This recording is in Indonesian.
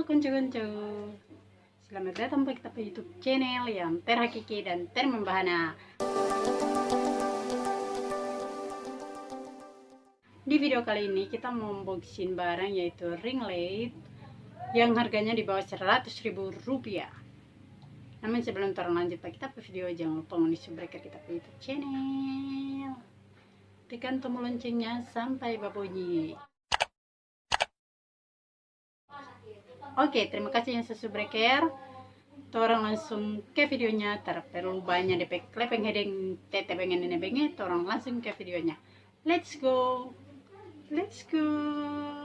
kuncu-kuncu, selamat datang ke kita YouTube channel yang terhakiki dan termembahana. Di video kali ini kita mau unboxing barang yaitu ringlight yang harganya di bawah 100.000 rupiah. Namun sebelum terlanjut kita ke video, jangan lupa subscribe kita ke YouTube channel, tekan tombol loncengnya sampai berbunyi. Oke, terima kasih yang subscriber. Torang langsung ke videonya, terperlu banyak DP klepeng hedeng tete bengen nene bengen. Torang langsung ke videonya. Let's go, let's go.